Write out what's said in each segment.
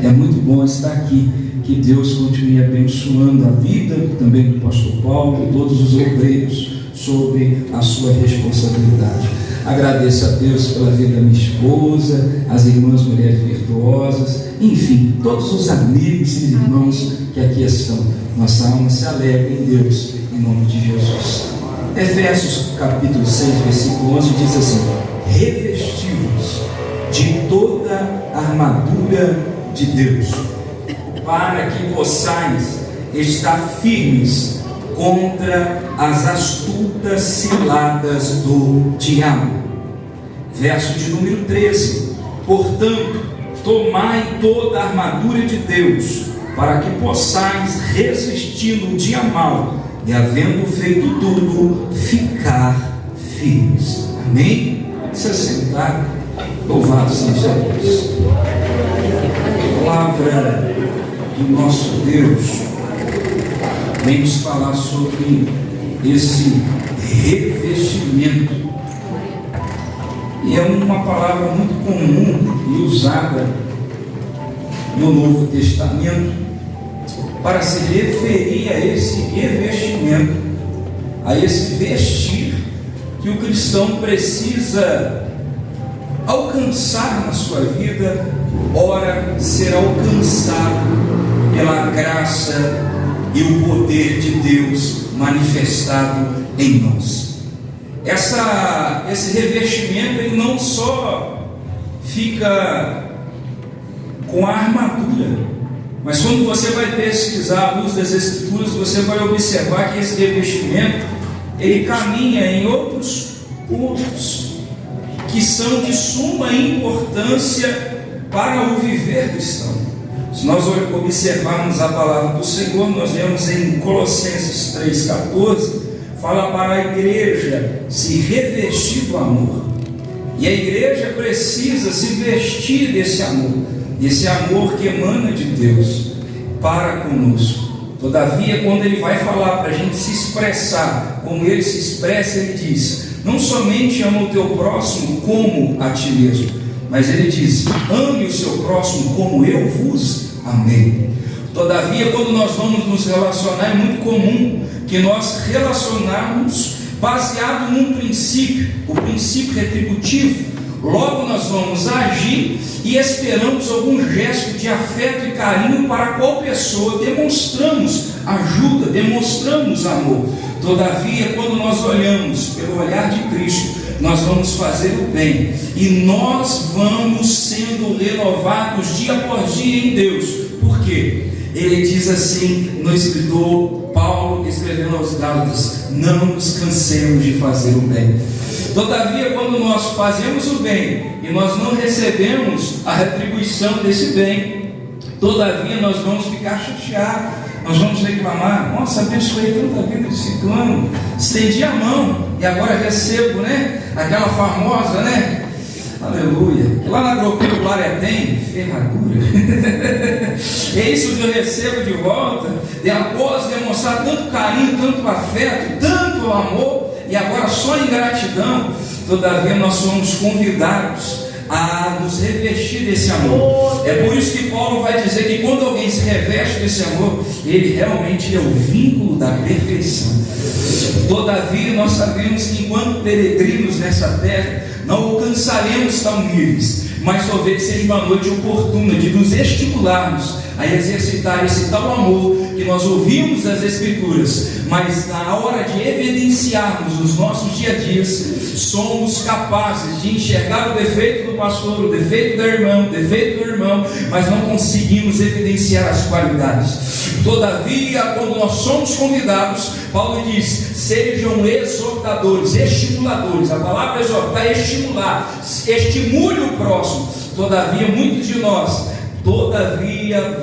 É muito bom estar aqui. Que Deus continue abençoando a vida também do pastor Paulo e todos os obreiros sobre a sua responsabilidade. Agradeço a Deus pela vida da minha esposa, as irmãs mulheres virtuosas, enfim, todos os amigos e irmãos que aqui estão. Nossa alma se alegra em Deus, em nome de Jesus. Efésios capítulo 6, versículo 11 diz assim: revestivos de toda a armadura de Deus, para que possais estar firmes contra as astutas ciladas do diabo. Verso de número 13: portanto, tomai toda a armadura de Deus, para que possais resistir no dia mau, e havendo feito tudo, ficar firmes. Amém? Se assentar. Louvado seja Deus. A palavra do nosso Deus vem nos falar sobre esse revestimento, e é uma palavra muito comum e usada no Novo Testamento para se referir a esse revestimento, a esse vestir que o cristão precisa alcançar na sua vida, ora ser alcançado pela graça e o poder de Deus manifestado em nós. Esse revestimento, ele não só fica com a armadura, mas quando você vai pesquisar a luz das Escrituras, você vai observar que esse revestimento, ele caminha em outros pontos que são de suma importância para o viver cristão. Se nós observarmos a palavra do Senhor, nós vemos em Colossenses 3,14, fala para a igreja se revestir do amor. E a igreja precisa se vestir desse amor que emana de Deus para conosco. Todavia, quando ele vai falar para a gente se expressar como ele se expressa, ele diz: não somente ama o teu próximo como a ti mesmo, mas ele diz: ame o seu próximo como eu vos amei. Todavia, quando nós vamos nos relacionar, é muito comum que nós relacionarmos baseado num princípio, o princípio retributivo. Logo nós vamos agir e esperamos algum gesto de afeto e carinho para qual pessoa demonstramos ajuda, demonstramos amor. Todavia, quando nós olhamos pelo olhar de Cristo, nós vamos fazer o bem e nós vamos sendo renovados dia após dia em Deus. Por quê? Ele diz assim no escritor Paulo, escrevendo aos Gálatas: não nos cansemos de fazer o bem. Todavia, quando nós fazemos o bem e nós não recebemos a retribuição desse bem, todavia nós vamos ficar chateados, nós vamos reclamar: nossa, abençoei tanta vida de ciclano, estendi a mão e agora recebo, né? Aquela famosa, né? Aleluia. Que lá na agropecuária tem ferradura. É isso que eu recebo de volta, e após demonstrar tanto carinho, tanto afeto, tanto amor, e agora só ingratidão. Todavia nós somos convidados a nos revestir desse amor. É por isso que Paulo vai dizer que quando alguém se reveste desse amor, ele realmente é o vínculo da perfeição. Todavia nós sabemos que enquanto peregrinos nessa terra, não alcançaremos tal níveis, mas talvez seja uma noite oportuna de nos estimularmos a exercitar esse tal amor que nós ouvimos das Escrituras, mas na hora de evidenciarmos os nossos dia a dias, somos capazes de enxergar o defeito do pastor, o defeito da irmã, o defeito do irmão, mas não conseguimos evidenciar as qualidades. Todavia, quando nós somos convidados, Paulo diz: sejam exortadores, estimuladores. A palavra exortar é estimular, estimule o próximo. Todavia, muitos de nós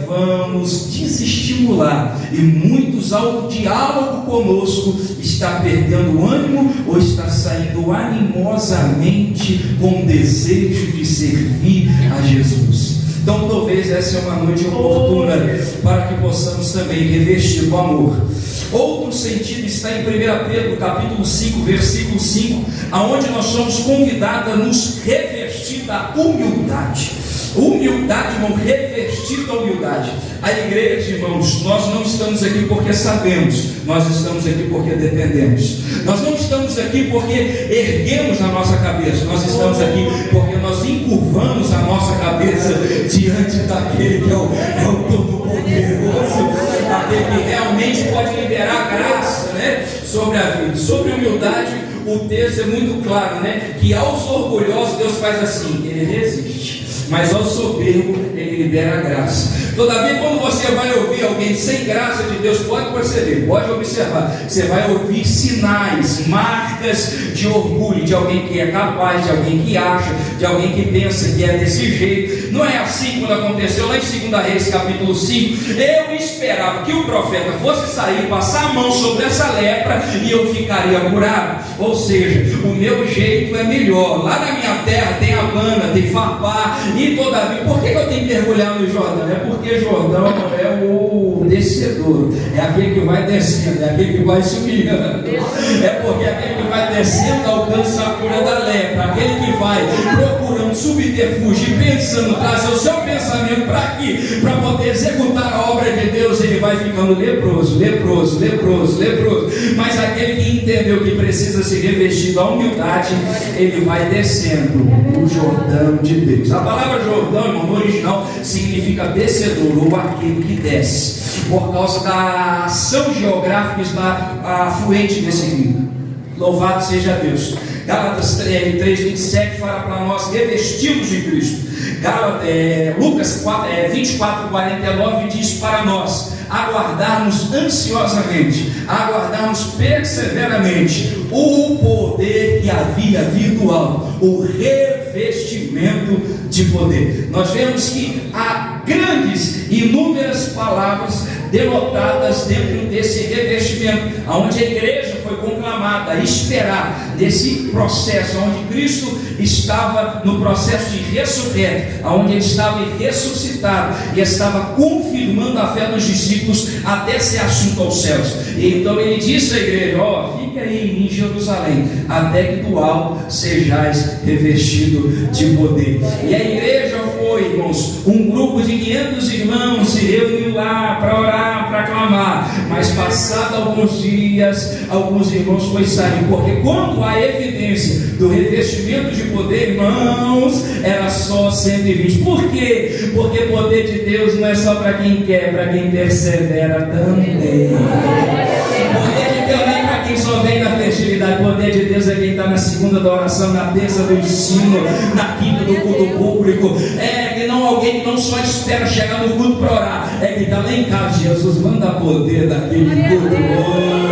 vamos desestimular, e muitos ao diálogo conosco está perdendo o ânimo ou está saindo animosamente com desejo de servir a Jesus. Então talvez essa é uma noite oportuna para que possamos também revestir o amor. Outro sentido está em 1 Pedro capítulo 5, versículo 5, aonde nós somos convidados a nos revestir da humildade. Humildade, irmão, revestido a humildade. A igreja, irmãos, nós não estamos aqui porque sabemos, nós estamos aqui porque dependemos. Nós não estamos aqui porque erguemos a nossa cabeça, nós estamos aqui porque nós encurvamos a nossa cabeça diante daquele que é o Todo-Poderoso, aquele que realmente pode liberar graça, né, sobre a vida. Sobre humildade, o texto é muito claro, né, que aos orgulhosos Deus faz assim, Ele resiste, mas ao soberbo Ele libera a graça. Todavia, quando você vai ouvir alguém sem graça de Deus, pode perceber, pode observar, você vai ouvir sinais, marcas de orgulho, de alguém que é capaz, de alguém que acha, de alguém que pensa que é desse jeito. Não é assim quando aconteceu lá em 2 Reis capítulo 5. Eu esperava que o profeta fosse sair, passar a mão sobre essa lepra e eu ficaria curado. Ou seja, o meu jeito é melhor. Lá na minha terra tem Havana, tem Farpá, e todavia, por que eu tenho que mergulhar no Jordão? É porque Jordão é o descedor, é aquele que vai descendo, é aquele que vai subindo, é porque aquele que vai descendo alcança a cura da lepra, aquele que vai procurando subterfúgio e pensando, trazer o seu pensamento para aqui, para poder executar a obra de Deus, ele vai ficando leproso, leproso, leproso, leproso. Mas aquele que entendeu que precisa se revestir da humildade, ele vai descendo o Jordão de Deus. A palavra Jordão, irmão, no original significa descedor, ou aquele que desce, por causa da ação geográfica está afluente desse rio. Louvado seja Deus. Gálatas 3:27 fala para nós revestimos de Cristo. Lucas 24:49 diz para nós aguardarmos ansiosamente, aguardarmos perseveramente o poder que havia vindo do alto, o revestimento de poder. Nós vemos que há grandes, inúmeras palavras denotadas dentro desse revestimento, onde a igreja foi conclamada a esperar desse processo, onde Cristo estava no processo de ressurreição, onde ele estava ressuscitado e estava confirmando a fé dos discípulos até ser assunto aos céus. E então ele disse à igreja: fique aí em Jerusalém, até que do alto sejais revestido de poder. E a igreja foi, irmãos, um grupo de 500 irmãos se reuniu lá para orar, para clamar, mas passado alguns dias, alguns irmãos foi sair, porque quando há evidência do revestimento de poder, irmãos, era só 120. Por quê? Porque o poder de Deus não é só para quem quer, para quem persevera também. O poder de Deus não é para quem só vem na festividade. O poder de Deus é quem está na segunda da oração, na terça do ensino, na quinta do culto público. É que não alguém que não só espera chegar no culto para orar, é que está lá em casa. Jesus manda poder daquele culto hoje.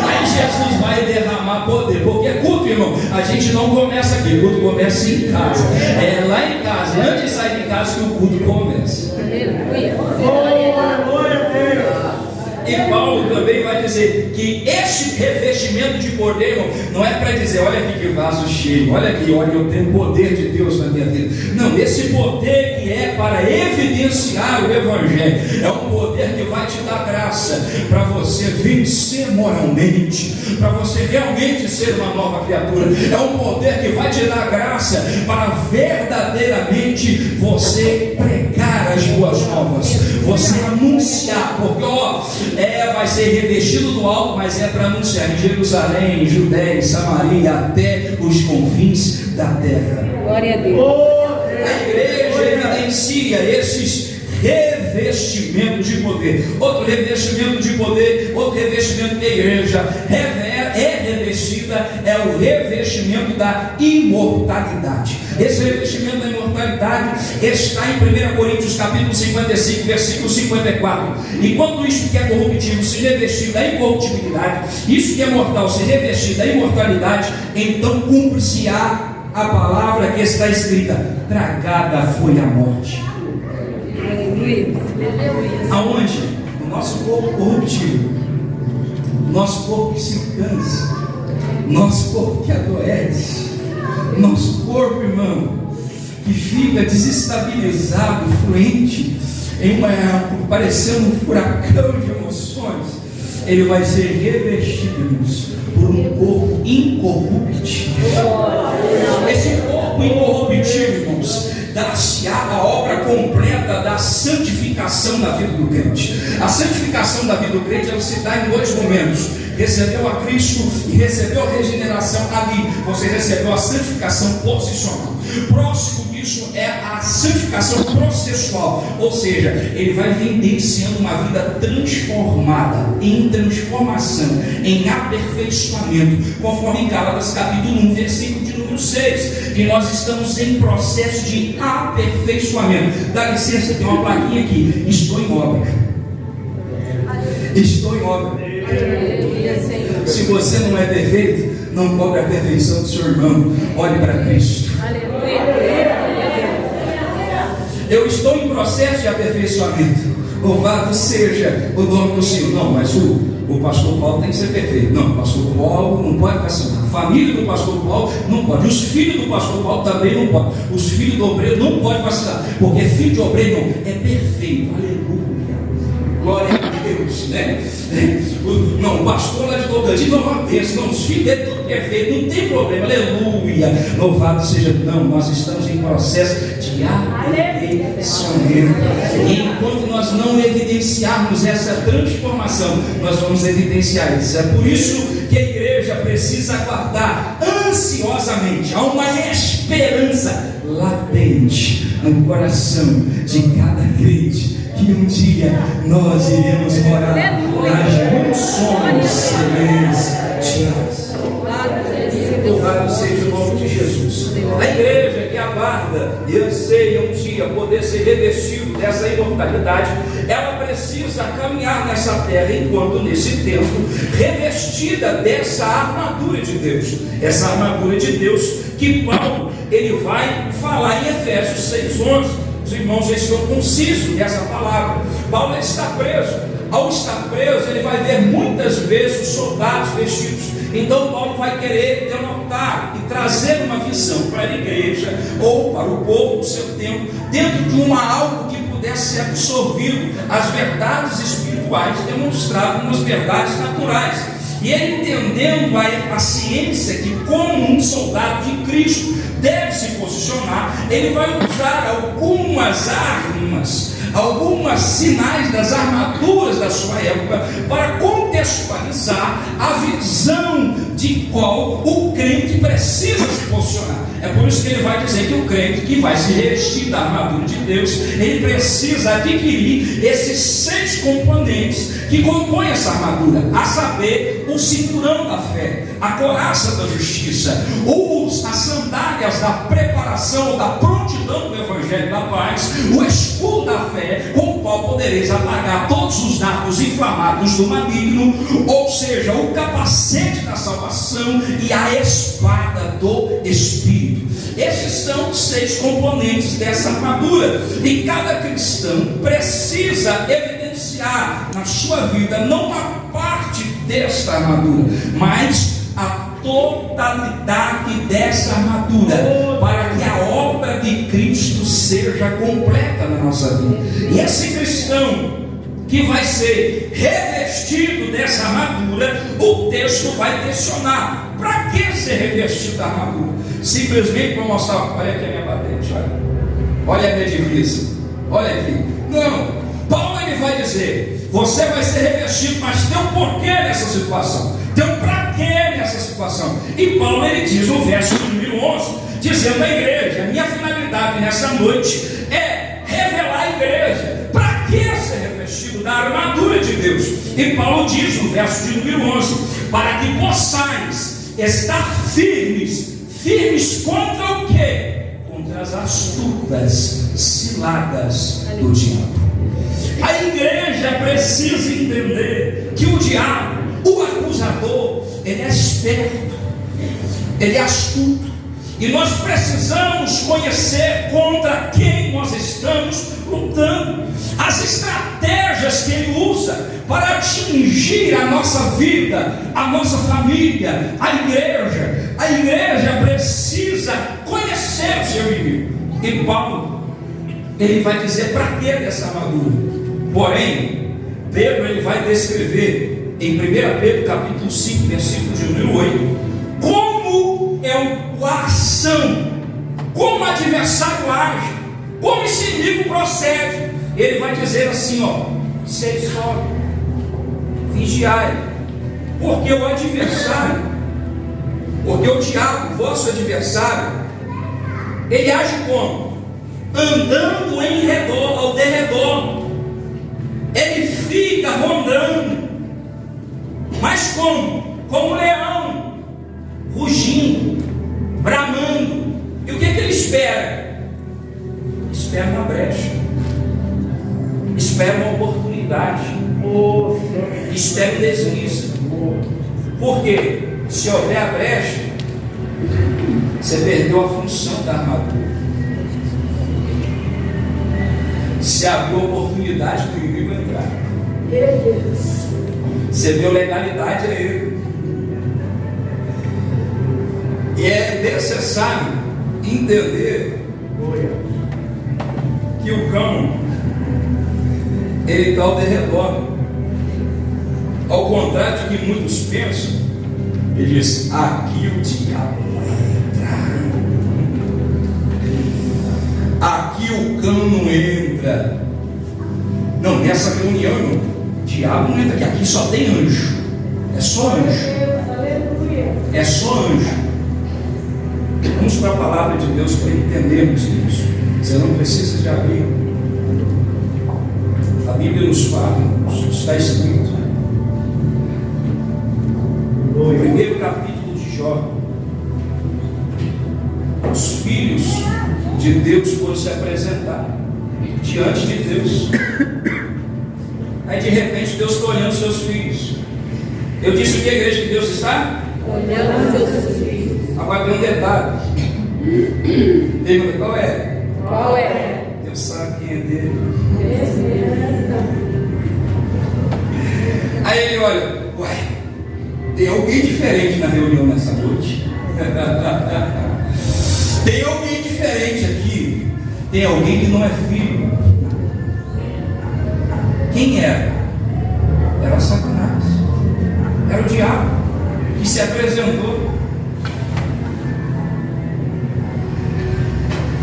Aí Jesus vai derramar poder, porque culto, irmão, a gente não começa aqui, o culto começa em casa. É lá em casa, antes de sair de casa, que o culto começa. E Paulo também vai dizer que este revestimento de poder, irmão, não é para dizer: olha aqui que vaso cheio, olha aqui, olha, eu tenho poder de Deus na minha vida. Não, esse poder que é para evidenciar o Evangelho, é um poder que vai te dar graça para você vencer moralmente, para você realmente ser uma nova criatura. É um poder que vai te dar graça para verdadeiramente você pregar as boas novas, você anunciar, porque vai ser revestido do alto, mas é para anunciar em Jerusalém, Judéia, Samaria, até os confins da terra. Glória a Deus. A igreja evidencia esses revestimentos de poder. Outro revestimento de poder, outro revestimento que a igreja é revestida, é o revestimento da imortalidade. Esse revestimento da imortalidade está em 1 Coríntios capítulo 55, versículo 54. Enquanto isso que é corruptível se revestir da incorruptibilidade, isso que é mortal se revestir da imortalidade, então cumpre-se-á a palavra que está escrita: tragada foi a morte. Aonde? No nosso corpo corruptível, nosso corpo que se cansa, nosso corpo que adoece, nosso corpo, irmão, que fica desestabilizado, fluente, parecendo um furacão de emoções. Ele vai ser revestido por um corpo incorruptível. Esse corpo incorruptível, irmãos, dar-se-á a obra completa da santificação da vida do crente. A santificação da vida do crente, ela se dá em dois momentos: recebeu a Cristo e recebeu a regeneração ali, você recebeu a santificação posicional. Próximo disso é a santificação processual, ou seja, ele vai vivenciando uma vida transformada, em transformação, em aperfeiçoamento, conforme em Gálatas capítulo 1, versículo de número 6, que nós estamos em processo de aperfeiçoamento. Dá licença, tem uma plaquinha aqui: estou em obra. Estou em obra. Se você não é perfeito, não cobre a perfeição do seu irmão. Olhe para Cristo. Eu estou em processo de aperfeiçoamento. Louvado seja o nome do Senhor. Não, mas o pastor Paulo tem que ser perfeito. Não, o pastor Paulo não pode vacilar. A família do pastor Paulo não pode. Os filhos do pastor Paulo também não podem. Os filhos do obreiro não podem vacilar, porque filho de obreiro não é perfeito. Aleluia. Glória a Deus, né? Não, o pastor lá de Tocantins não é uma bênção. Não, os filhos dele tudo perfeito, não tem problema. Aleluia. Louvado seja. Não, nós estamos em processo de aperfeiçoamento. E enquanto nós não evidenciarmos essa transformação, nós vamos evidenciar isso. É por isso que a igreja precisa aguardar ansiosamente. Há uma esperança latente no coração de cada crente, que um dia nós iremos morar nas mansões celestiais. Louvado seja o nome de Jesus. A igreja que aguarda e anseia um dia poder ser revestido dessa imortalidade, ela precisa caminhar nessa terra, enquanto nesse tempo, revestida dessa armadura de Deus. Essa armadura de Deus que Paulo ele vai falar em Efésios 6:11. Os irmãos já estão concisos nessa palavra. Paulo está preso. Ao estar preso, ele vai ver muitas vezes os soldados vestidos. Então Paulo vai querer denotar e trazer uma visão para a igreja ou para o povo do seu tempo, dentro de algo que pudesse ser absorvido, as verdades espirituais, demonstrado nas verdades naturais. E ele, entendendo a ciência que como um soldado de Cristo deve se posicionar, ele vai usar algumas armas, alguns sinais das armaduras da sua época, para contextualizar a visão de qual o crente precisa se posicionar. É por isso que ele vai dizer que o crente que vai se revestir da armadura de Deus, ele precisa adquirir esses 6 componentes que compõem essa armadura, a saber, o cinturão da fé, a couraça da justiça, as sandálias da preparação, da prontidão do evangelho da paz, o escudo da fé, com o qual podereis apagar todos os dardos inflamados do maligno, ou seja, o capacete da salvação e a espada do Espírito. Esses são os 6 componentes dessa armadura, e cada cristão precisa evidenciar na sua vida não uma parte desta armadura, mas a totalidade dessa armadura, para que a obra de Cristo seja completa na nossa vida. E esse cristão que vai ser revestido dessa armadura, o texto vai questionar: para que ser revestido da armadura? Simplesmente para mostrar: olha aqui a minha patente, olha a minha divisa, olha aqui. Não, Paulo ele vai dizer: você vai ser revestido, mas tem um porquê nessa situação, tem um para quê nessa situação. E Paulo ele diz no verso número 11, dizendo à igreja: a minha finalidade nessa noite é revelar a igreja para que ser revestido da armadura de Deus. E Paulo diz no verso de número 11: para que possais estar firmes contra o quê? Contra as astutas ciladas do diabo. A igreja precisa entender que o diabo, o acusador, ele é esperto, ele é astuto, e nós precisamos conhecer contra quem nós estamos lutando, as estratégias que ele usa para atingir a nossa vida, a nossa família, a igreja. A igreja precisa conhecer o seu inimigo. E Paulo, ele vai dizer para que dessa armadura. Porém, Pedro ele vai descrever em 1 Pedro capítulo 5, versículo de número 8, como é a ação, como o adversário age Como esse inimigo procede? Ele vai dizer assim, ó: sede sóbrio, vigiai, porque o adversário, porque o diabo, vosso adversário, ele age como? Andando em redor, ao derredor. Ele fica rondando, mas como? Como um leão, rugindo, bramando. E o que ele espera? Espera uma brecha, espera uma oportunidade, espera um deslize. Por quê? Se houver a brecha, você perdeu a função da armadura. Se abriu a oportunidade do inimigo entrar, você deu legalidade a ele. E é necessário entender que o cão, ele está ao derredor. Ao contrário do que muitos pensam, ele diz: aqui o diabo vai entrar, aqui o cão não entra. Não, nessa reunião, irmão, o diabo não entra aqui só tem anjo. É só anjo. É só anjo. Vamos para a palavra de Deus para entendermos isso. Você não precisa de abrir. A Bíblia nos fala, está escrito no primeiro capítulo de Jó. Os filhos de Deus foram se apresentar diante de Deus. Aí de repente Deus está olhando seus filhos. Eu disse que a igreja de Deus está olhando seus filhos. Agora tem um detalhe. Pergunta: qual é? Qual é? Deus sabe quem é dele. Aí ele olha: ué, tem alguém diferente na reunião nessa noite? Tem alguém diferente aqui? Tem alguém que não é filho? Quem era? Era Satanás. Era o diabo que se apresentou.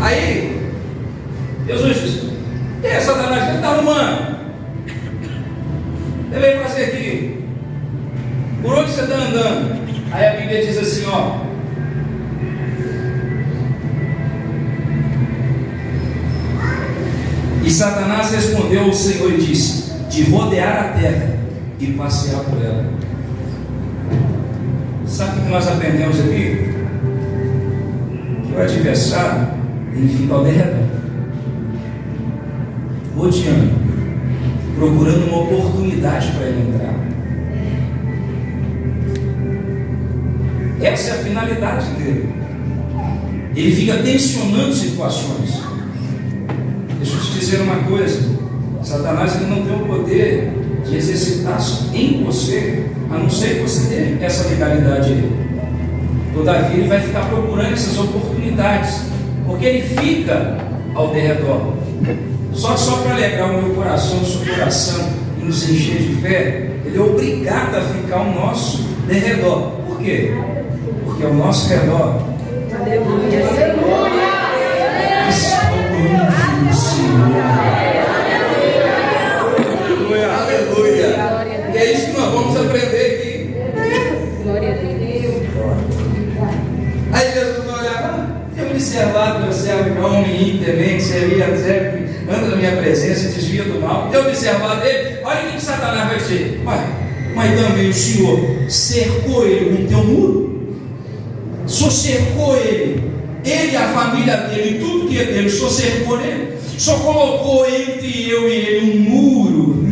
Aí Jesus disse: e é Satanás, ele está arrumando? Ele veio fazer aqui. Por onde você está andando? Aí a Bíblia diz assim, ó: e Satanás respondeu ao Senhor e disse: de rodear a terra e passear por ela. Sabe o que nós aprendemos aqui? Que o adversário, ele fica ao derredor, rodeando, procurando uma oportunidade para ele entrar. Essa é a finalidade dele. Ele fica tensionando situações. Deixa eu te dizer uma coisa: Satanás, ele não tem o poder de exercitar em você, a não ser que você dê essa legalidade a ele. Todavia ele vai ficar procurando essas oportunidades, porque ele fica ao derredor. Só para alegrar o meu coração, o seu coração, e nos encher de fé, ele é obrigado a ficar ao nosso derredor. Por quê? Porque ao nosso redor está o anjo do Senhor. Aleluia. E é isso que nós vamos aprender aqui. Glória a Deus. Aí Jesus vai olhar: tenho observado meu servo homem íntegramente, serve, anda na minha presença, desvia do mal. Tenho observado ele. Olha o que Satanás vai dizer: mas também o Senhor cercou ele com teu muro. Só cercou ele e a família dele, tudo que é dele, só cercou ele. Só colocou entre eu e ele um muro.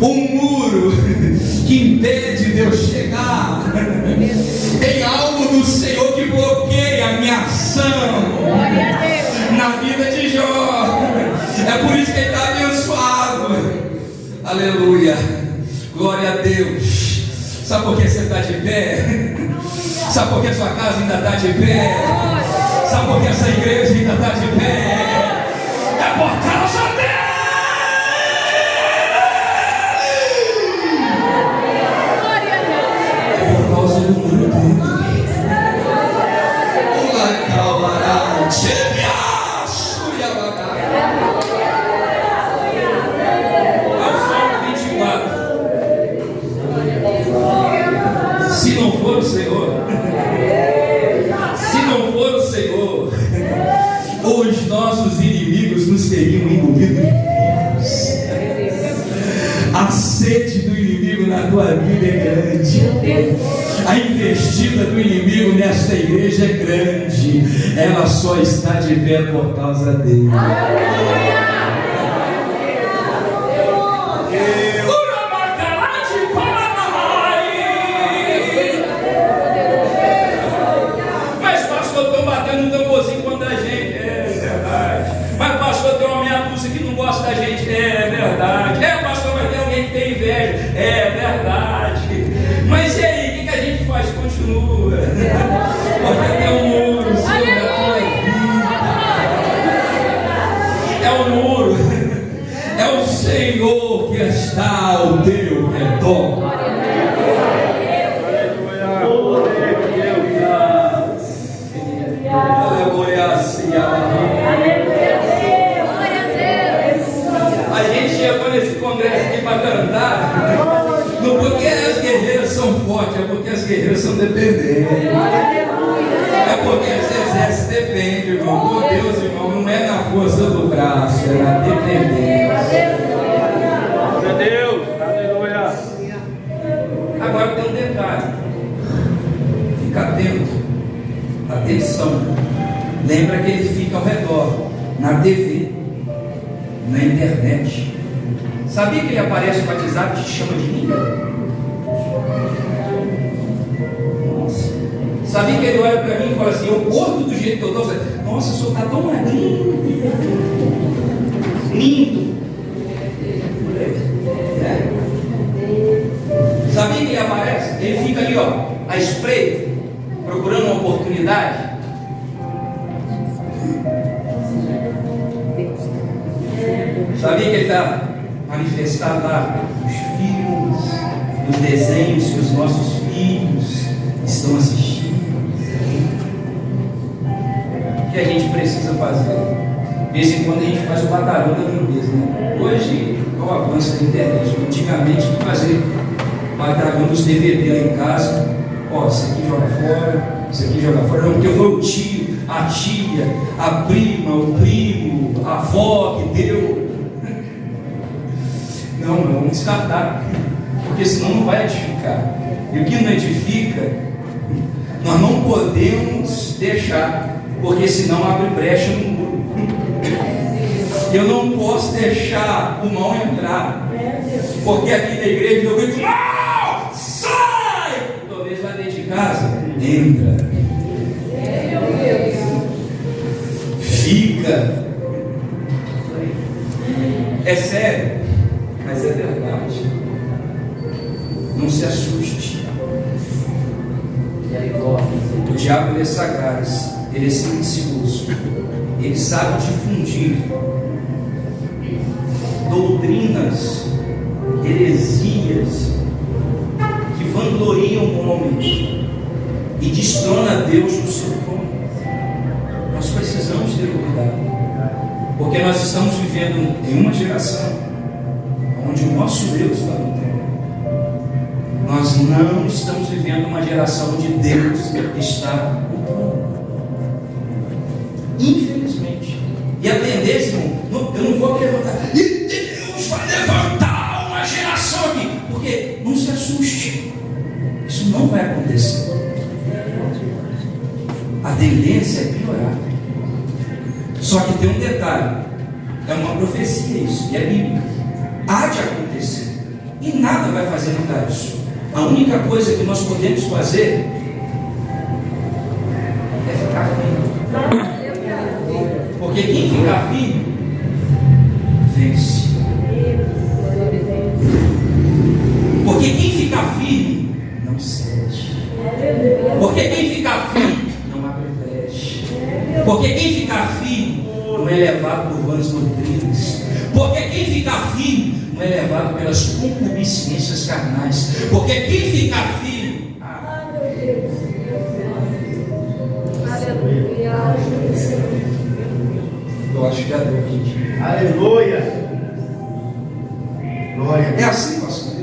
Um muro que impede de eu chegar. Tem algo do Senhor que bloqueia a minha ação na vida de Jó. É por isso que ele está abençoado. Aleluia. Glória a Deus. Sabe por que você está de pé? Sabe por que a sua casa ainda está de pé? Sabe por que essa igreja ainda está de pé? É por causa dele. É por causa do muro dele. é grande. A investida do inimigo nesta igreja é grande. Ela só está de pé por causa dele. Mas pastor, estão batendo um tamborzinho contra a gente. É verdade. Mas pastor, tem uma meia dúzia que não gosta da gente. É verdade. Pastor, mas tem alguém que tem inveja. É verdade. Mas e aí, o que a gente faz? Continua. Porque tem um muro sobre a tua vida. É o muro. É o Senhor que está ao teu redor. A gente chegou nesse congresso aqui para cantar. Não porque as guerreiras são fortes, é porque as guerreiras são dependentes. É porque as exércitos dependem, irmão. Com Deus, irmão, não é na força do braço, é na dependência. Meu Deus, aleluia. Agora tem um detalhe. Fica atento. Atenção. Lembra que ele fica ao redor, na TV, na internet. Sabia que ele aparece no WhatsApp e te chama de mim? Nossa. Sabia que ele olha para mim e fala assim: eu gordo do jeito que eu estou. Nossa, o senhor está tão magrinho. Lindo. É. Sabia que ele aparece? Ele fica ali, ó, à espreita, procurando uma oportunidade. Sabia que ele está manifestado lá nos filmes, nos desenhos que os nossos filhos estão assistindo? O que a gente precisa fazer? De vez em quando a gente faz o batalhão da nudez, né? Hoje é o avanço da internet. Antigamente, fazer batalhão dos DVD lá em casa. Ó, isso aqui joga fora, isso aqui joga fora. Não, porque foi o tio, a tia, a prima, o primo, a avó que deu. Não, vamos descartar, porque senão não vai edificar. E o que não edifica, nós não podemos deixar, porque senão abre brecha no muro. Eu não posso deixar o mal entrar, porque aqui na igreja eu grito: mal, sai! Talvez lá dentro de casa, entra, fica. É sério. Mas é verdade. Não se assuste. O diabo, ele é sagaz, ele é silencioso, ele sabe difundir doutrinas, heresias que vangloriam o homem e destrona Deus no seu trono. Nós precisamos ter cuidado, porque nós estamos vivendo em uma geração onde o nosso Deus está no trono. Nós não estamos vivendo uma geração onde Deus está no trono. Infelizmente. E a tendência, irmão, eu não vou levantar. E Deus vai levantar uma geração aqui. Porque não se assuste. Isso não vai acontecer. A tendência é piorar. Só que tem um detalhe. É uma profecia isso, e é bíblica. Há de acontecer, e nada vai fazer mudar isso. A única coisa que nós podemos fazer é ficar firme, porque quem ficar firme vence. Porque quem ficar firme não cede. Porque quem ficar firme não abre brecha. Porque quem ficar firme não é levado por vãs doutrinas. Porque quem fica firme não é levado pelas concupiscências carnais. Porque quem fica firme, eu acho que já deu, gente. Aleluia. Glória. É assim, pastor.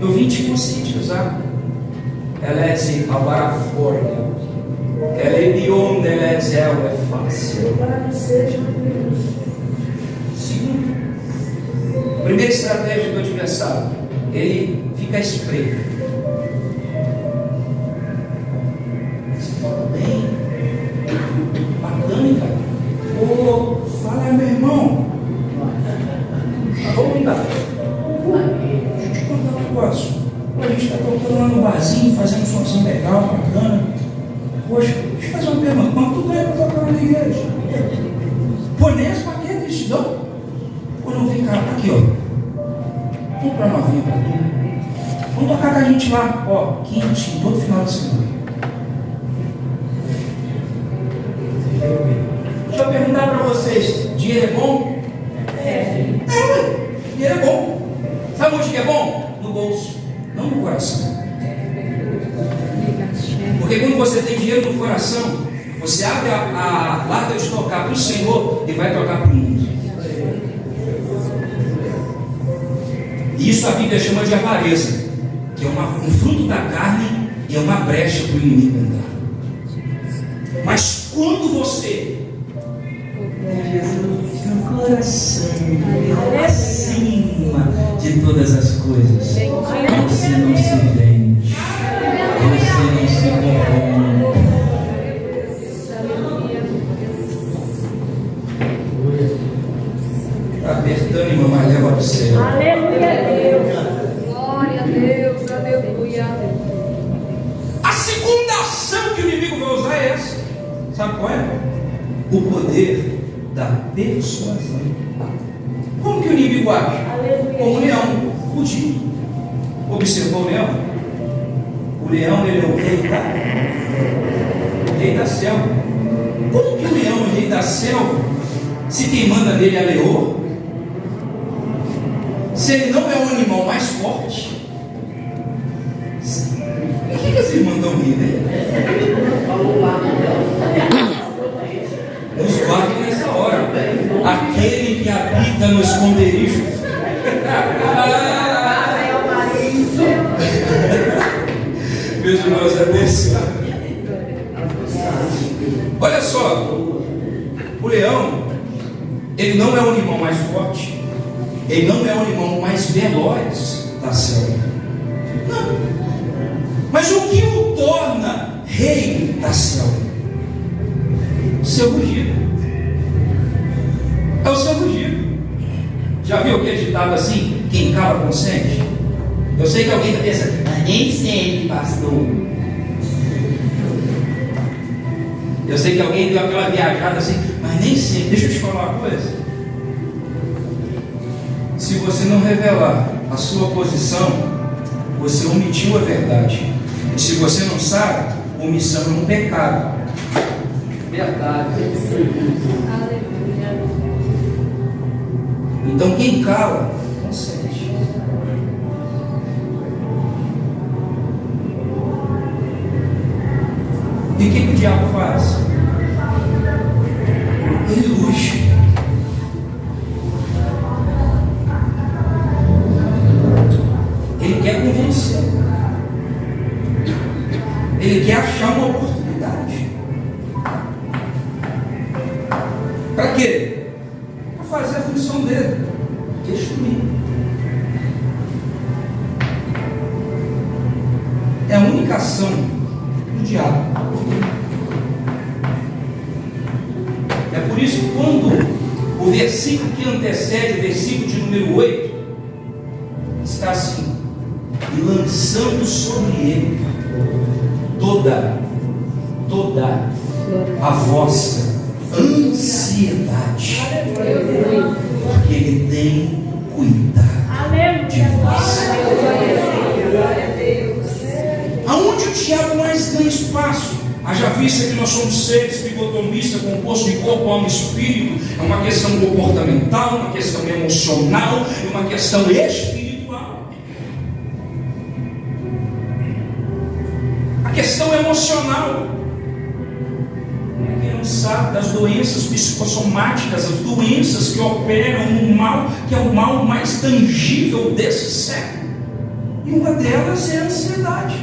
Eu vim te conscientizar. Ela é assim, agora fora. Ela é de onde ela é céu, é fácil. Segundo, primeira estratégia do adversário, ele fica espreito. Você fala bem, bacana, cara. Ô, fala aí, meu irmão. Vamos lá. Deixa eu te contar um negócio. A gente está tocando lá no barzinho, fazendo um somzinho legal, bacana. Poxa, deixa eu fazer uma pergunta. Quanto tu ganha para tocar lá na igreja? Pô, nem as paquetas eles te dão. Pô, não vem cá, aqui, ó. Comprar uma vinha para tu. Vamos tocar com a gente lá, ó, quente, todo final de semana. Deixa eu perguntar para vocês: dinheiro é bom? Ué, dinheiro é bom. Sabe onde que é bom? No bolso, não no coração. Porque quando você tem dinheiro no coração, você abre a lata de tocar para o Senhor e vai tocar para o mundo. E isso a Bíblia chama de avareza, que é um fruto da carne e é uma brecha para o inimigo entrar. Mas quando você tem Jesus no coração, acima de todas as coisas, você não se vende, você não se corrompe. Está apertando, irmão, mas leva para o céu. Aleluia a Deus. Glória a Deus. Aleluia. A segunda ação que o inimigo vai usar é essa. Sabe qual é? O poder da persuasão. Como que o inimigo age? Como o leão, rugindo. Observou o leão? O leão, ele é o rei da selva. Como que o leão é o rei da selva, se quem manda nele é a leoa? Se ele não é o animal mais forte, por que as irmãs estão rindo, hein? Nos guarde nessa hora. Aquele que habita no esconderijo. Meus irmãos, é desse. Olha só, o leão, ele não é o animal mais forte, ele não é o animal mais veloz da selva. Não. Mas o que o torna rei da selva? O seu rugido. É o seu rugido. Já viu aquele ditado assim? Quem cala consente? Eu sei que alguém está pensando, mas nem sempre, pastor. Eu sei que alguém deu aquela viajada assim, mas nem sempre. Deixa eu te falar uma coisa. Se você não revelar a sua posição, você omitiu a verdade. E se você não sabe, omissão é um pecado. Verdade. Então quem cala, consente. E o que o diabo faz? Ele luxa. Ele quer convencer. Ele quer achar uma oportunidade. Para quê? Para fazer a função dele. Destruir. É a única ação do diabo. É por isso que quando o versículo que antecede o versículo de número 8 está assim: e lançando sobre ele toda a vossa ansiedade, porque ele tem cuidado de vós. Aonde o diabo mais ganha espaço? Haja vista que nós somos seres tricotomistas, compostos de corpo, alma e espírito. É uma questão comportamental, uma questão emocional, é uma questão espiritual. A questão emocional. Quem não sabe das doenças psicossomáticas, as doenças que operam no mal, que é o mal mais tangível desse século. E uma delas é a ansiedade.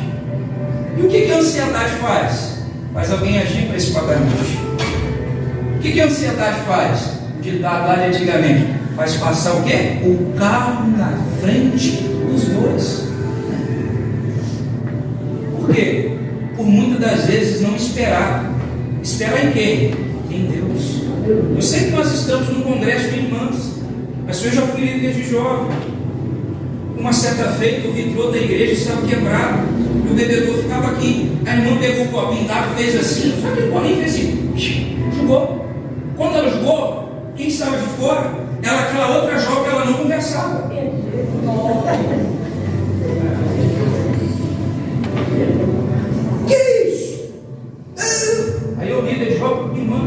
E o que a ansiedade faz? Faz alguém agir precipitadamente. O que a ansiedade faz? O ditado lá de antigamente: faz passar o quê? O carro na frente dos bois. Por quê? Por muitas das vezes não esperar. Esperar em quem? Em Deus. Eu sei que nós estamos num congresso de irmãs, mas eu já fui líder de jovem. Uma certa feita, o vitrô da igreja estava quebrado, e o bebedor ficava aqui. A irmã pegou o copinho d'água, fez assim, só que o bolinho fez assim, jogou. Quando ela jogou, quem estava de fora? Ela, aquela outra jovem, ela não conversava. Que isso? Aí eu líder de jovem, irmã,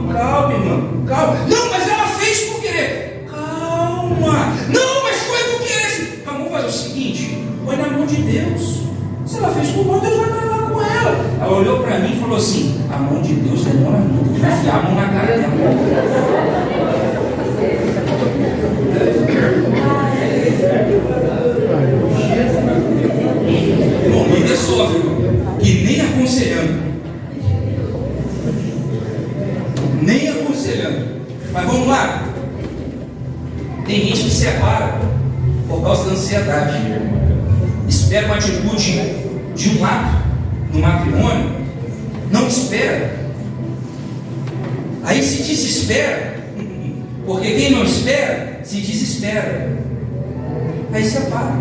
calma. Não, mas ela fez por querer. Calma. Não, mas foi por querer. Então vamos fazer o seguinte, põe na mão de Deus. Se ela fez por mal, Deus vai tratar com ela. Ela olhou para mim e falou assim: a mão de Deus demora muito, eu vou enfiar a mão na cara dela. Bom, líder sofre, que nem aconselhando. Mas vamos lá. Tem gente que separa por causa da ansiedade. Espera uma atitude de um lado no matrimônio, não espera. Aí se desespera, porque quem não espera se desespera. Aí separa.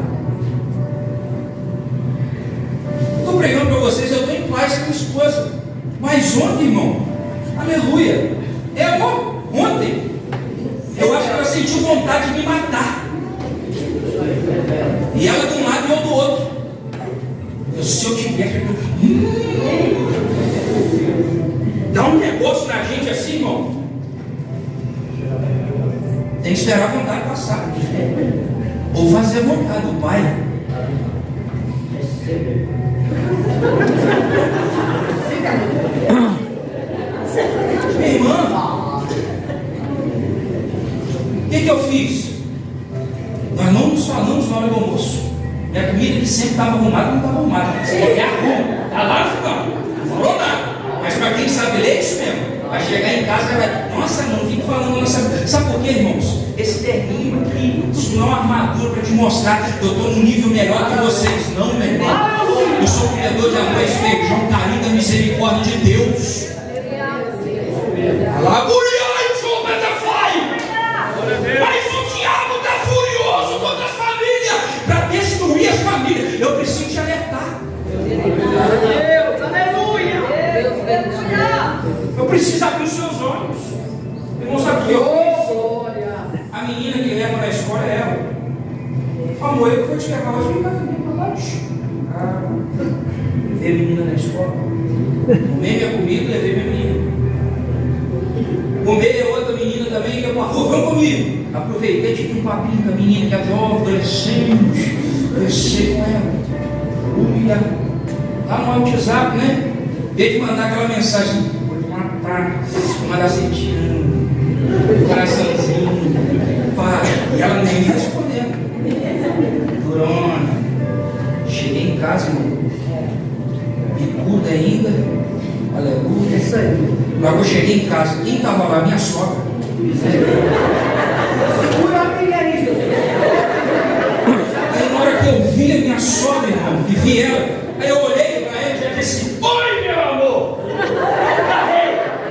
Estou pregando para vocês, eu estou em paz com a minha esposa, mas ontem, irmão, aleluia, é amor. Ontem eu acho que ela sentiu vontade de me matar, e ela de um lado e eu do outro. Se eu tiver dá um negócio na gente assim, irmão, tem que esperar a vontade passar, ou fazer a vontade do Pai. Minha irmã, o que eu fiz? Nós não nos falamos na hora do almoço. E a comida que sempre estava arrumada, não estava arrumada. Você quer arruma, está lá, não falou nada. Mas para quem sabe ler, é isso mesmo. Vai chegar em casa e vai, nossa, não fico falando nossa. Sabe por quê, irmãos? Esse terninho aqui, isso não é uma armadura para te mostrar que eu estou num nível melhor que vocês, não, meu irmão. Eu sou cuidador de amor, feijão, carinho da misericórdia de Deus. Mas o diabo está furioso contra as famílias, para destruir as famílias. Eu preciso te alertar. Deus, aleluia. Eu preciso abrir os seus olhos. Irmão, sabe o que eu fiz? A menina que leva na escola é ela. Amor, eu vou te levar hoje, vem cá comigo para baixo. Levei a menina na escola. Comei minha comida, levei minha menina. Comei a outra menina também, que é uma rua, vamos comigo. Aproveitei, tive um papinho com a menina que é jovem, adolescente. Conversei com ela. Lá no WhatsApp, né? Desde mandar aquela mensagem, vou te matar, vou mandar sentindo, coraçãozinho, pá. E ela nem me respondendo. Durona, cheguei em casa, irmão, bicuda ainda, aleluia. Isso aí. Logo eu cheguei em casa, quem estava lá? Minha sogra. Aí na hora que eu vi a minha sogra, irmão, e vi ela, aí eu olhei para ela e já disse: oi, meu amor!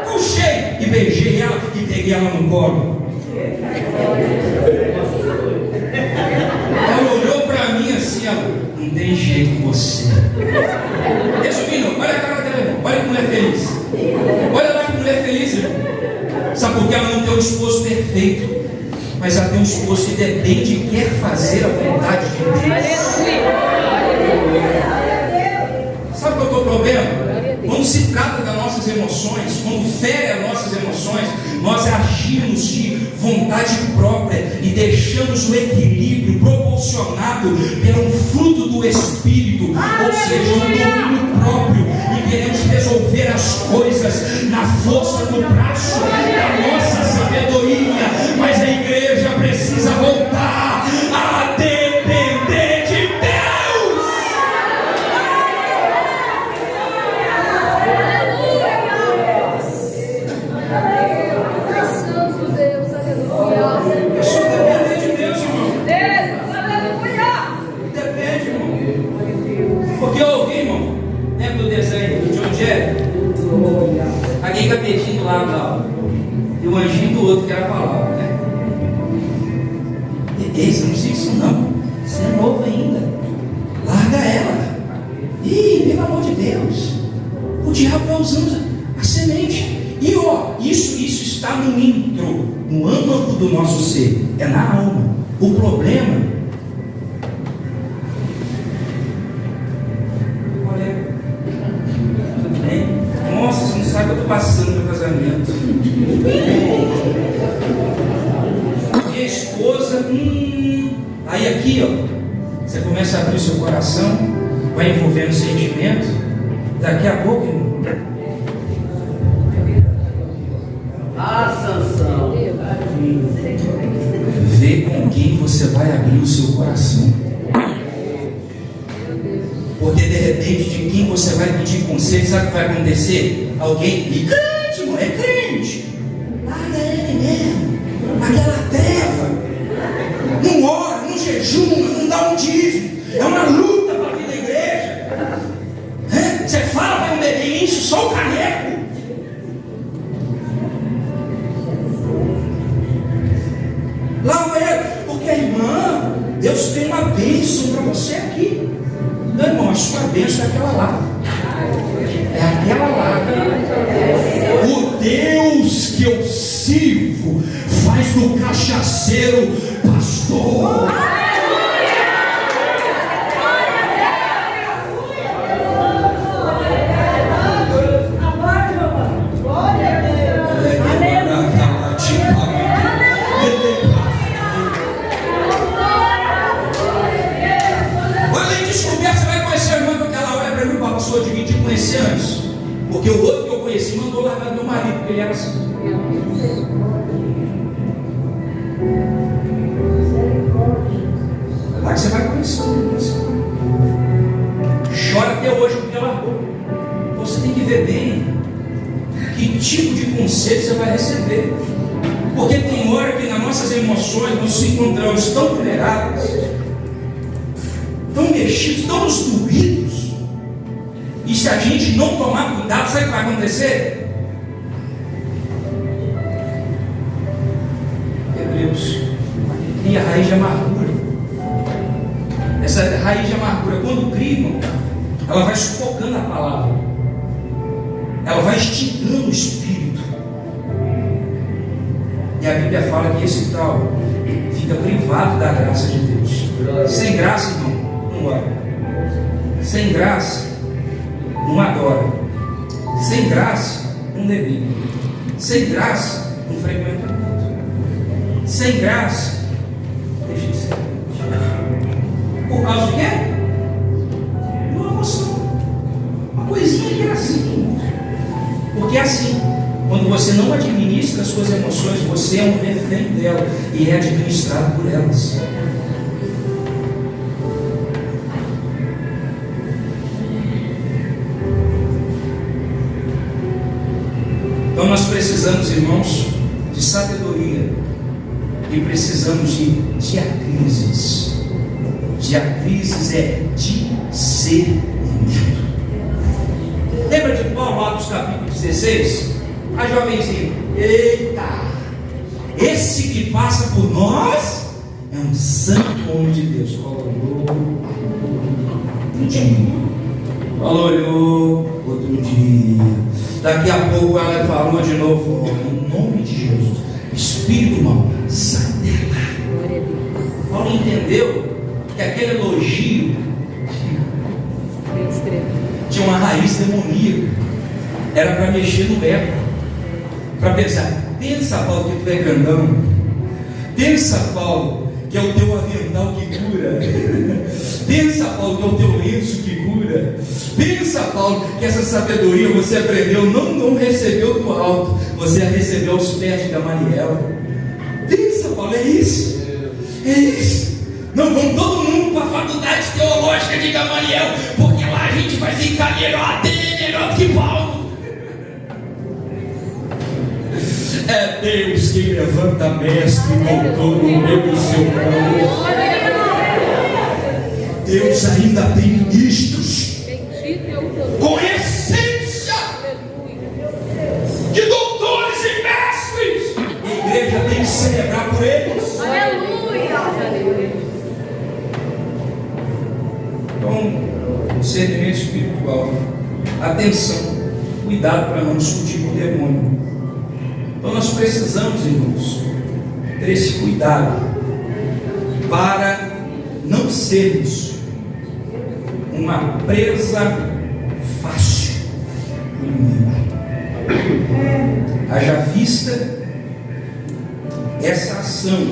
Puxei e beijei ela e peguei ela no colo. Ela olhou para mim assim, ela, não tem jeito com você. Resumindo, olha a cara dela, irmão, olha que mulher feliz. Olha lá que mulher feliz, irmão. Sabe por que ela não tem um esposo perfeito? Mas ela tem um esposo que depende e quer fazer a vontade de Deus. Sabe qual é o problema? Quando se trata das nossas emoções, quando fere as nossas emoções, nós agimos de vontade própria e deixamos o equilíbrio proporcionado pelo fruto do Espírito, ou seja, o domínio próprio, e queremos resolver as coisas na força do braço da nossa sabedoria, mas a igreja precisa voltar a depender de Deus. Santo Deus, aleluia. Eu sou depender de Deus, irmão. Deus, aleluia. Depende, irmão. Porque eu ouvi, irmão, lembro onde é? Alguém capetinho do lado lá, e o anjinho do outro que era a palavra, né? Ei, você não precisa disso não. Você é novo ainda. Larga ela. Ih, pelo amor de Deus. O diabo vai usando a semente. E ó, isso está no intro, no âmago do nosso ser. É na alma. O problema, olha, tudo bem? Nossa, você não sabe o que eu estou passando no meu casamento. Minha esposa, aí aqui, ó, você começa a abrir o seu coração, vai envolvendo sentimento, daqui a pouco, irmão. Sansão. Vê com quem você vai abrir o seu coração. Porque de repente, de quem você vai pedir conselho, sabe o que vai acontecer? Alguém, e crente, irmão, é crente. Larga ele mesmo. Aquela treva. Não ora, não jejuma, não dá um dízimo. É uma luta para vir na igreja. Você fala para um bebê, enche só o caneco. Lava ele, porque irmã, Deus tem uma bênção para você aqui. Não, irmão, a sua bênção é aquela lá. É aquela lá. O Deus que eu sirvo faz do cachaceiro pastor. Conheci antes, porque o outro que eu conheci mandou largar do meu marido, porque ele era assim. Lá que você vai conhecendo. Chora até hoje porque largou. Então você tem que ver bem que tipo de conselho você vai receber, porque tem hora que nas nossas emoções nós nos encontramos tão vulneráveis, tão mexidos, tão destruídos. E se a gente não tomar cuidado, sabe o que vai acontecer? Hebreus cria a raiz de amargura. Essa raiz de amargura, quando cria, irmão, ela vai sufocando a palavra, ela vai extinguindo o espírito. E a Bíblia fala que esse tal fica privado da graça de Deus. Sem graça, irmão, não ora. Sem graça, não adora. Sem graça, não dedica. Sem graça, não frequenta muito. Sem graça, deixa de ser. Por causa de quê? Uma emoção. Uma coisinha que é assim. Porque é assim. Quando você não administra as suas emoções, você é um refém dela e é administrado por elas. Então nós precisamos, irmãos, de sabedoria e precisamos de diacrises. Diacrises é discernimento. Lembra de Paulo lá dos capítulos 16? A jovenzinha, eita, esse que passa por nós é um santo homem de Deus. Um dia, olhou, outro dia. Daqui a pouco ela falou de novo, em nome de Jesus, espírito mau, sai dela. Paulo entendeu que aquele elogio tinha uma raiz demoníaca, era para mexer no ego, para pensar. Pensa, Paulo, que tu é grandão. Pensa, Paulo, que é o teu avental que cura. Pensa, Paulo, que é o teu lenço que cura. Pensa, Paulo, que essa sabedoria você aprendeu, não recebeu do alto, você a recebeu aos pés de Gamaliel. Pensa, Paulo, é isso. É isso. Não vão todo mundo para a faculdade teológica de Gamaliel, porque lá a gente vai ficar melhor, até melhor que Paulo. É Deus quem levanta mestre e doutor no meio do seu povo. Deus ainda tem ministros com essência discernimento espiritual. Atenção, cuidado para não discutir com o demônio. Então nós precisamos, irmãos, ter esse cuidado para não sermos uma presa fácil do inimigo. Haja vista essa ação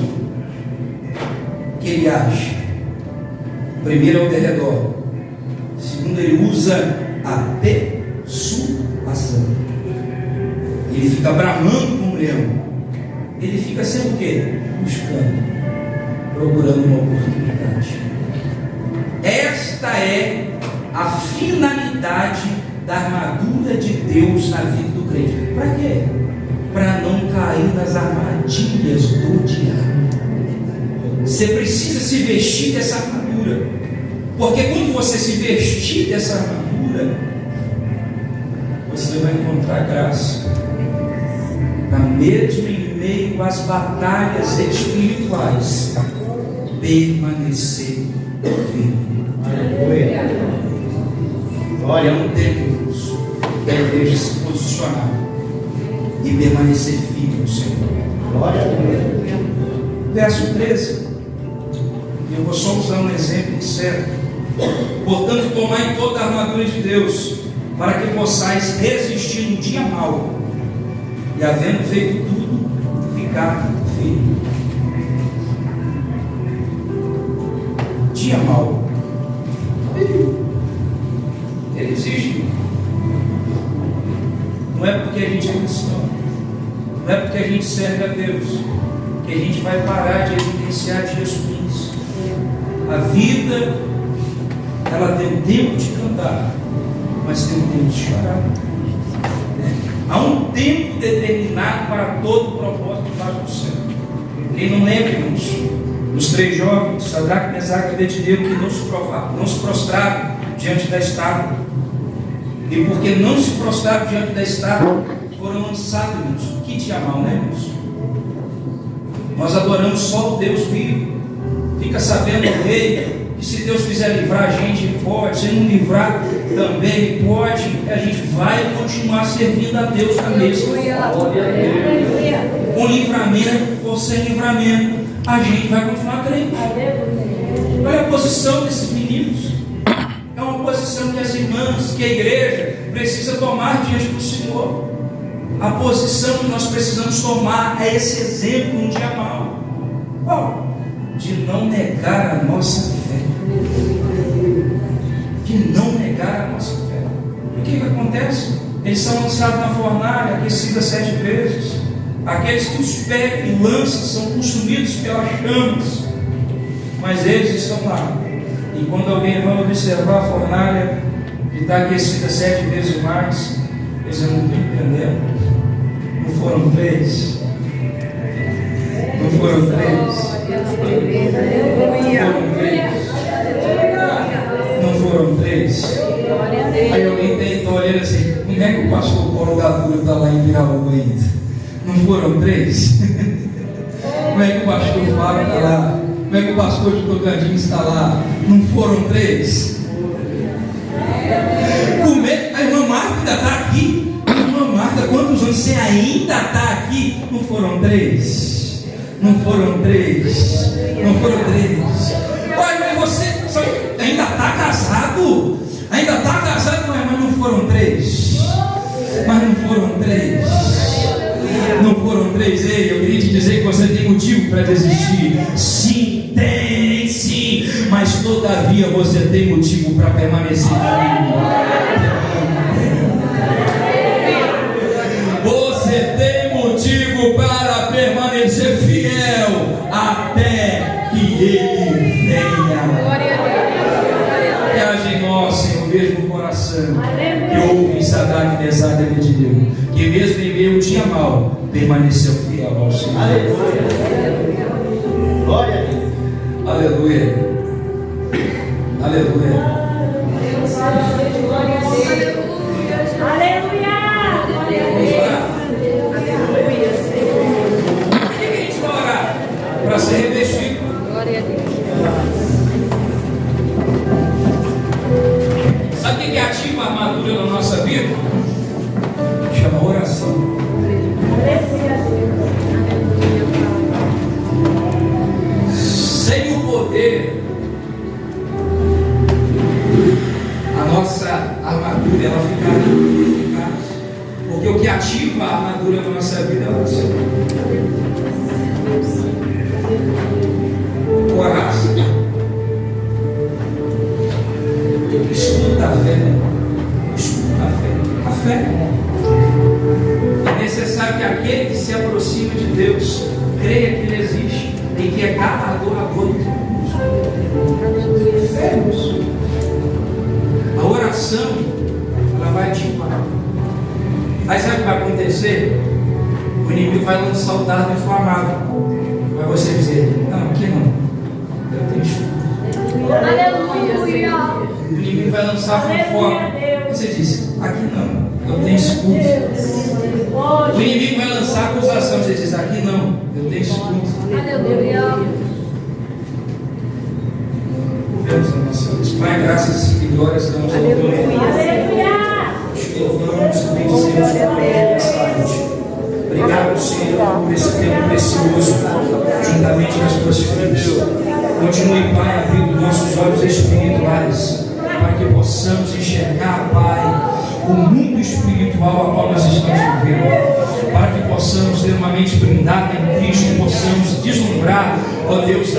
que ele age. Primeiro é o derredor. Segundo, ele usa a persuasão. Ele fica bramando como leão. Ele fica sempre o quê? Buscando, procurando uma oportunidade. Esta é a finalidade da armadura de Deus na vida do crente. Para quê? Para não cair nas armadilhas do diabo. Você precisa se vestir dessa armadura, porque quando você se vestir dessa armadura, você vai encontrar graça, mesmo em meio às batalhas espirituais, permanecer firme. Olha, é um tempo da igreja se posicionar e permanecer firme no Senhor. Glória a Deus. Verso 13. Eu vou só usar um exemplo certo. Portanto, tomai toda a armadura de Deus, para que possais resistir no dia mau, e havendo feito tudo, ficar firme. Dia mau. Ele existe. Não é porque a gente é cristão, não é porque a gente serve a Deus, que a gente vai parar de evidenciar dias ruins. A vida, ela tem um tempo de cantar, mas tem um tempo de chorar. Há um tempo determinado para todo o propósito debaixo do céu. Quem não lembra, irmãos, os 3 jovens, Sadraque, Mesaque e Abednego, que não se prostraram diante da estátua, e porque não se prostraram diante da estátua, foram lançados, irmãos. Que dia mal, né, irmãos? Nós adoramos só o Deus vivo. Fica sabendo, o rei, que se Deus quiser livrar a gente, Ele pode. Se Ele não livrar, também Ele pode. E a gente vai continuar servindo a Deus da mesma forma. Com livramento ou sem livramento, a gente vai continuar crendo. Olha a posição desses meninos. É uma posição que as irmãs, que a igreja precisa tomar diante do Senhor. A posição que nós precisamos tomar é esse exemplo no dia mau. Qual? De não negar a nossa fé. De não negar a nossa fé. E o que acontece? Eles são lançados na fornalha, aquecidos 7 vezes. Aqueles que os pés e lanças são consumidos pelas chamas, mas eles estão lá. E quando alguém vai observar a fornalha, que está aquecida 7 vezes mais, eles não estão entendendo. Não foram 3? Não foram 3? Não foram 3? Aí alguém tentou olhar assim: como é que o pastor Paulo Gabriel está lá em Viraúva ainda? Não foram 3? Como é que o pastor Fábio está lá? Como é que o pastor de Tocantins está lá? Não foram 3? Como é que a irmã Marta ainda está aqui? Irmã Marta, quantos anos você ainda está aqui? Não foram 3? Não foram 3? Não foram 3? Olha, mas você ainda está casado? Ainda está casado, mas não foram 3? Mas não foram 3? Não foram 3? Ei, eu queria te dizer que você tem motivo para desistir. Sim, tem sim. Mas todavia você tem motivo para permanecer firme. Você tem motivo para permanecer fiel até que Ele venha. Que haja em nós, Senhor, mesmo coração que ouve Sadraque, Mesaque e Abednego, que mesmo em meio ao dia mau, permaneceu fiel ao Senhor. Aleluia. Glória a Deus. Aleluia. Aleluia. Por que a gente vai orar? Para ser revestido. Glória a Deus. armadura na nossa vida? Chama oração. Sem o poder, a nossa armadura ela fica ineficaz. Porque o que ativa a armadura na nossa vida é a oração. Coração. Escuta a fé. Escuta a fé. A fé. É necessário que aquele que se aproxima de Deus creia que Ele existe e que é cada adorador de Deus. A oração, ela vai ativar. Aí sabe o que vai acontecer? O inimigo vai lançar o dardo inflamado. Vai você dizer: não, aqui não. Eu tenho escudo. Aleluia. O inimigo vai lançar fofoca. Você diz: aqui não. Eu tenho escudo. O inimigo vai lançar acusação. Você diz: aqui não. Eu tenho escudo. Aleluia. Deus, nossas Pai, graças e glórias damos ao teu nome. Te louvamos, bendizemos essa noite. Obrigado, Senhor, por esse tempo precioso, juntamente com as tuas filhas. Continue, Pai, abrindo nossos olhos espirituais, para que possamos enxergar, Pai, o mundo espiritual a qual nós estamos vivendo, para que possamos ter uma mente blindada em Cristo, possamos deslumbrar, ó Deus,